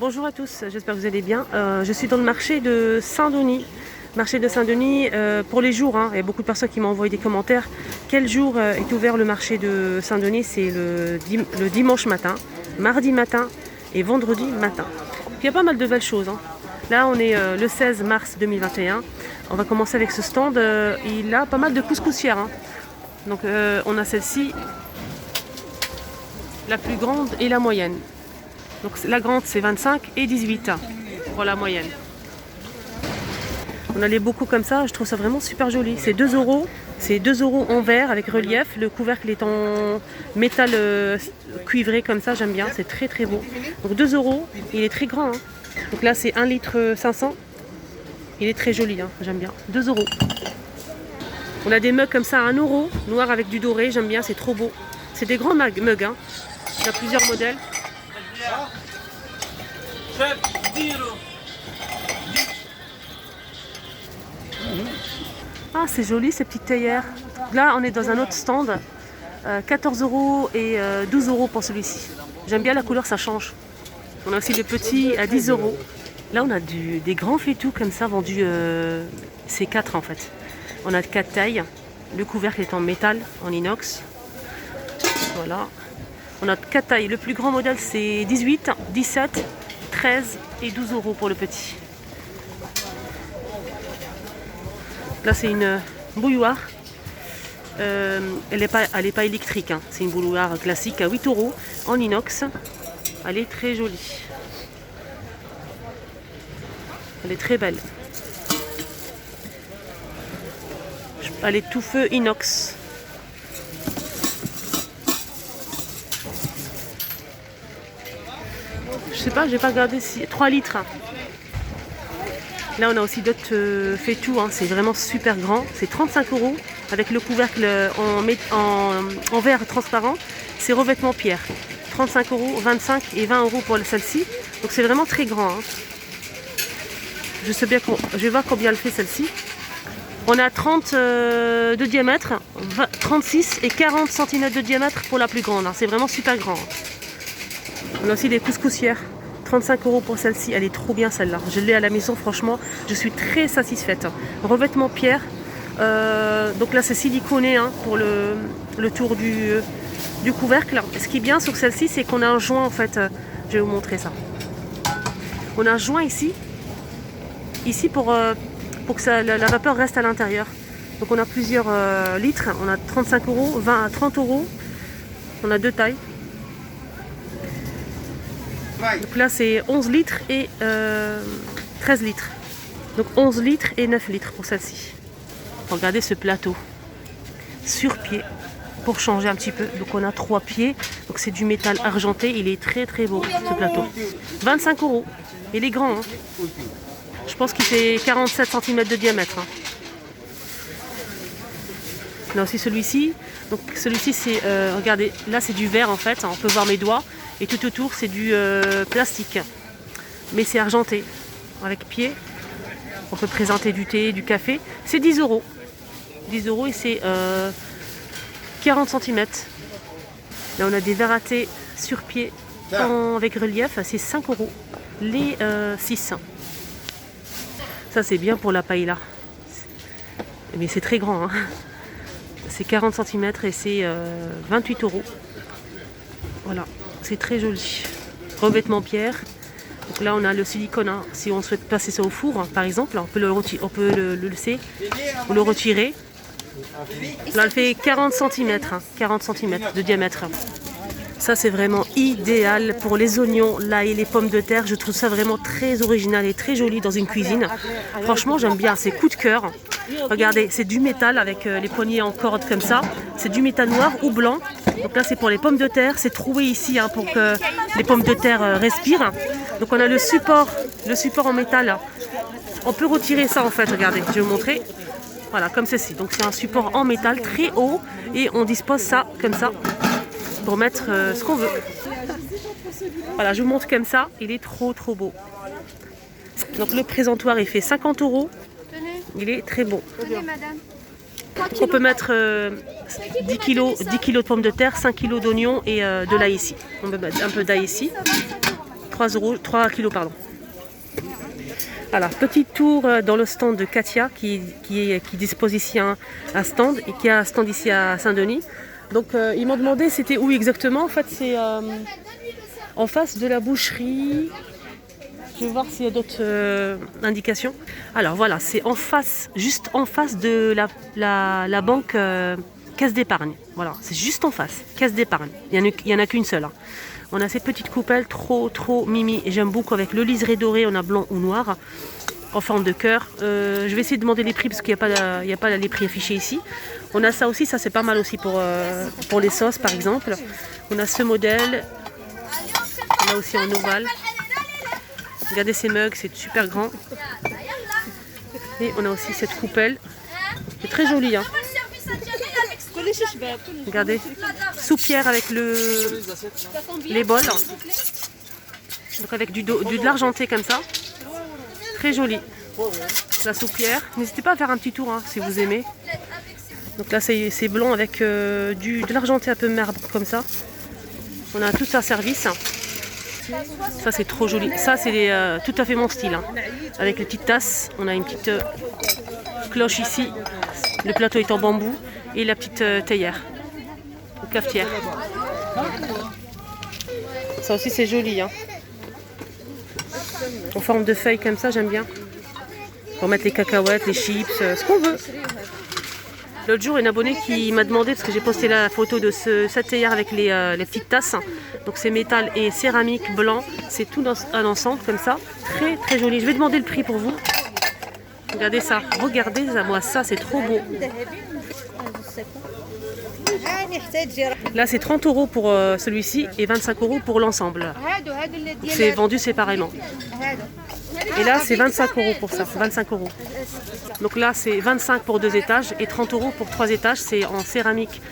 Bonjour à tous, j'espère que vous allez bien. Je suis dans le marché de Saint-Denis. Marché de Saint-Denis pour les jours. Il y a beaucoup de personnes qui m'ont envoyé des commentaires. Quel jour est ouvert le marché de Saint-Denis? C'est le dimanche matin, mardi matin et vendredi matin. Puis il y a pas mal de belles choses. Là, on est le 16 mars 2021. On va commencer avec ce stand. Il a pas mal de couscoussières. Donc on a celle-ci, la plus grande et la moyenne. Donc la grande c'est 25 et 18 pour la moyenne. On a les bocaux comme ça, je trouve ça vraiment super joli. C'est 2 €. C'est 2 € en verre avec relief. Le couvercle est en métal cuivré comme ça, j'aime bien. C'est très très beau. Donc 2 €, il est très grand. Donc là c'est 1,5 litre. Il est très joli, j'aime bien. 2 €. On a des mugs comme ça à 1 €, noir avec du doré, j'aime bien, c'est trop beau. C'est des grands mugs. Il y a plusieurs modèles. Ah, c'est joli ces petites théières. Là, on est dans un autre stand. 14 € et 12 € pour celui-ci. J'aime bien la couleur, ça change. On a aussi des petits à 10 €. Là, on a des grands fétous comme ça vendus. C'est 4 en fait. On a 4 tailles. Le couvercle est en métal, en inox. Voilà. On a 4 tailles. Le plus grand modèle c'est 18, 17, 13 et 12 € pour le petit. Là c'est une bouilloire. Elle n'est pas électrique. C'est une bouilloire classique à 8 € en inox. Elle est très jolie. Elle est très belle. Elle est tout feu inox. Je sais pas, j'ai pas regardé si. 3 litres. Là on a aussi d'autres fétous, c'est vraiment super grand. C'est 35 € avec le couvercle en verre transparent. C'est revêtement pierre. 35 €, 25 et 20 € pour celle-ci. Donc c'est vraiment très grand. Je sais bien je vais voir combien elle fait celle-ci. On a 30 de diamètre, 36 et 40 cm de diamètre pour la plus grande. C'est vraiment super grand. On a aussi des couscoussières. 35 € pour celle-ci. Elle est trop bien celle-là. Je l'ai à la maison, franchement. Je suis très satisfaite. Revêtement pierre. Donc là, c'est siliconé pour le tour du couvercle. Ce qui est bien sur celle-ci, c'est qu'on a un joint en fait. Je vais vous montrer ça. On a un joint ici. Ici pour que la vapeur reste à l'intérieur. Donc on a plusieurs litres. On a 35 €, 20 à 30 €. On a 2 tailles. Donc là c'est 11 litres et 13 litres. Donc 11 litres et 9 litres pour celle-ci. Regardez ce plateau. Sur pied. Pour changer un petit peu. Donc on a 3 pieds. Donc c'est du métal argenté. Il est très très beau ce plateau. 25 €. Il est grand. Je pense qu'il fait 47 cm de diamètre. Là aussi celui-ci. Donc celui-ci c'est, regardez, là c'est du verre en fait. On peut voir mes doigts. Et tout autour c'est du plastique. Mais c'est argenté. Avec pied. On peut présenter du thé, du café. C'est 10 €. 10 € et c'est 40 cm. Là on a des verres à thé sur pied avec relief. C'est 5 €. Les 6. Ça c'est bien pour la paella. Mais c'est très grand. C'est 40 cm et c'est 28 €. Voilà, c'est très joli. Revêtement pierre. Donc là on a le silicone. Si on souhaite passer ça au four, par exemple, on peut le laisser ou le retirer. Là elle fait 40 cm. 40 cm de diamètre. Ça c'est vraiment idéal pour les oignons, l'ail et les pommes de terre. Je trouve ça vraiment très original et très joli dans une cuisine. Franchement j'aime bien, c'est coup de cœur. Regardez, c'est du métal avec les poignées en corde comme ça. C'est du métal noir ou blanc. Donc là c'est pour les pommes de terre. C'est troué ici pour que les pommes de terre respirent. Donc on a le support en métal. On peut retirer ça en fait, regardez, je vais vous montrer. Voilà, comme ceci. Donc c'est un support en métal très haut et on dispose ça comme ça pour mettre ce qu'on veut. Voilà, je vous montre comme ça. Il est trop trop beau. Donc le présentoir il fait 50 €. Il est très beau. On peut mettre 10 kg de pommes de terre, 5 kg d'oignons et de l'ail ici. On peut mettre un peu d'ail ici. 3 kilos, pardon. Alors, petit tour dans le stand de Katia qui dispose ici un stand et qui a un stand ici à Saint-Denis. Donc, ils m'ont demandé c'était où exactement. En fait, c'est en face de la boucherie. Je vais voir s'il y a d'autres indications. Alors voilà, c'est en face, juste en face de la banque Caisse d'épargne. Voilà, c'est juste en face, Caisse d'épargne. Il n'y en a qu'une seule. Hein. On a cette petite coupelle trop mimi. Et j'aime beaucoup avec le liseré doré, on a blanc ou noir, en forme de cœur. Je vais essayer de demander les prix parce qu'il n'y a pas les prix affichés ici. On a ça aussi, ça c'est pas mal aussi pour les sauces par exemple. On a ce modèle. On a aussi en ovale. Regardez ces mugs, c'est super grand. Et on a aussi cette coupelle. C'est très joli. Hein. Regardez, soupière avec les bols. Donc avec de l'argenté comme ça. Très joli. La soupière. N'hésitez pas à faire un petit tour hein, si vous aimez. Donc là c'est blanc avec de l'argenté un peu marbre comme ça. On a tout ça service. Ça c'est trop joli. Ça c'est tout à fait mon style. Hein. Avec les petites tasses. On a une petite cloche ici. Le plateau est en bambou. Et la petite théière. Ou cafetière. Ça aussi c'est joli. Hein. En forme de feuille comme ça, j'aime bien. Pour mettre les cacahuètes, les chips, ce qu'on veut. L'autre jour, une abonnée qui m'a demandé, parce que j'ai posté la photo de cette théière avec les petites tasses. Donc c'est métal et céramique blanc. C'est tout dans un ensemble comme ça. Très joli. Je vais demander le prix pour vous. Regardez ça. Regardez ça. Moi, ça c'est trop beau. Là c'est 30 € pour celui-ci et 25 € pour l'ensemble. C'est vendu séparément. Et là c'est 25 € pour ça, 25 €. Donc là c'est 25 pour 2 étages et 30 € pour 3 étages. C'est en céramique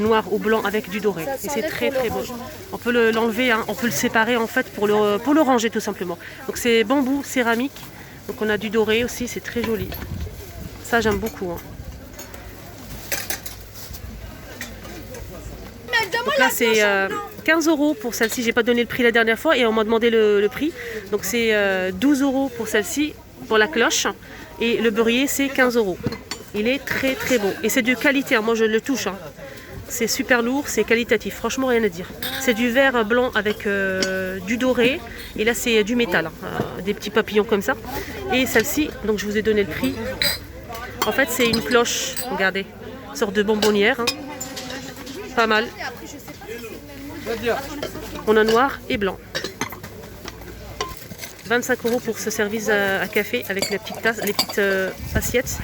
noir ou blanc avec du doré. Et c'est très beau. On peut l'enlever, hein, on peut le séparer en fait pour le ranger tout simplement. Donc c'est bambou, céramique. Donc on a du doré aussi, c'est très joli. Ça j'aime beaucoup. Hein. Donc là c'est 15 € pour celle-ci, j'ai pas donné le prix la dernière fois et on m'a demandé le prix. Donc c'est 12 € pour celle-ci, pour la cloche. Et le beurrier c'est 15 €. Il est très beau. Et c'est de qualité, hein. Moi je le touche. Hein. C'est super lourd, c'est qualitatif, franchement rien à dire. C'est du verre blanc avec du doré. Et là c'est du métal, hein. Des petits papillons comme ça. Et celle-ci, donc je vous ai donné le prix. En fait c'est une cloche, regardez, une sorte de bonbonnière. Hein. Pas mal. On a noir et blanc. 25 € pour ce service à café avec les petites tasses, les petites assiettes.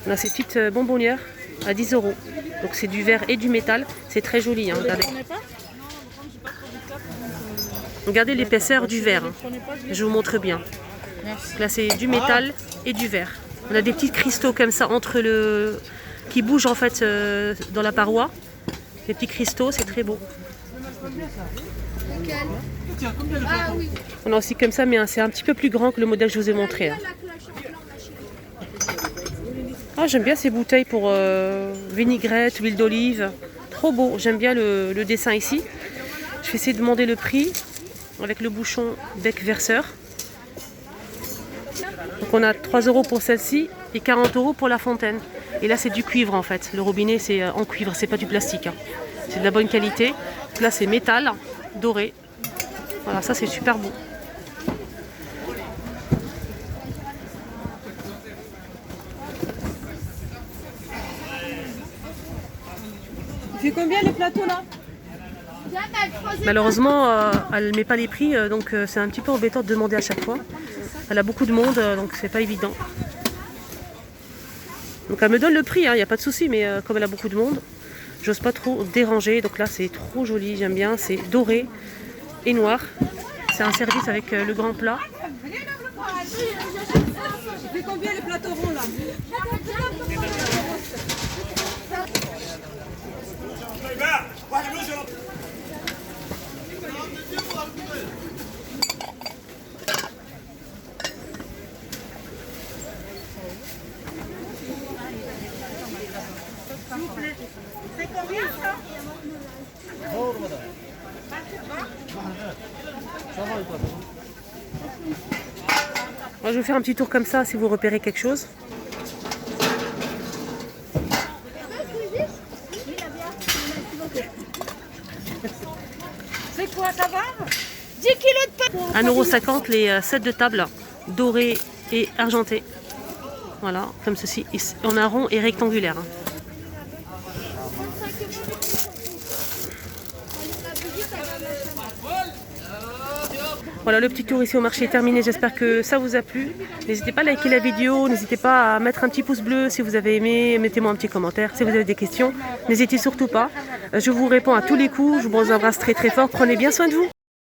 On a ces petites bonbonnières à 10 €. Donc c'est du verre et du métal. C'est très joli. Hein, regardez. Regardez l'épaisseur du verre. Hein. Je vous montre bien. Là c'est du métal et du verre. On a des petits cristaux comme ça qui bougent en fait dans la paroi. Des petits cristaux, c'est très beau. On a aussi comme ça, mais c'est un petit peu plus grand que le modèle que je vous ai montré. Hein. Ah, j'aime bien ces bouteilles pour vinaigrette, huile d'olive. Trop beau, j'aime bien le dessin ici. Je vais essayer de demander le prix avec le bouchon bec verseur. Donc on a 3 € pour celle-ci et 40 € pour la fontaine. Et là c'est du cuivre en fait. Le robinet c'est en cuivre, c'est pas du plastique. Hein. C'est de la bonne qualité. Donc là c'est métal, doré. Voilà, ça c'est super beau. Il fait combien les plateaux là? Malheureusement, elle ne met pas les prix, donc c'est un petit peu embêtant de demander à chaque fois. Elle a beaucoup de monde, donc c'est pas évident. Donc elle me donne le prix, il n'y a pas de souci, mais comme elle a beaucoup de monde, j'ose pas trop déranger. Donc là c'est trop joli, j'aime bien, c'est doré et noir. C'est un service avec le grand plat. Il fait combien les plateaux ronds là? C'est combien ça? Moi, je vais faire un petit tour comme ça si vous repérez quelque chose. C'est quoi, ça va? 10 kilos de pain. 1,50 € les sets de table dorés et argentés. Voilà, comme ceci, en un rond et rectangulaire. Voilà, le petit tour ici au marché est terminé. J'espère que ça vous a plu. N'hésitez pas à liker la vidéo, n'hésitez pas à mettre un petit pouce bleu si vous avez aimé. Mettez-moi un petit commentaire si vous avez des questions. N'hésitez surtout pas. Je vous réponds à tous les coups. Je vous embrasse très très fort. Prenez bien soin de vous.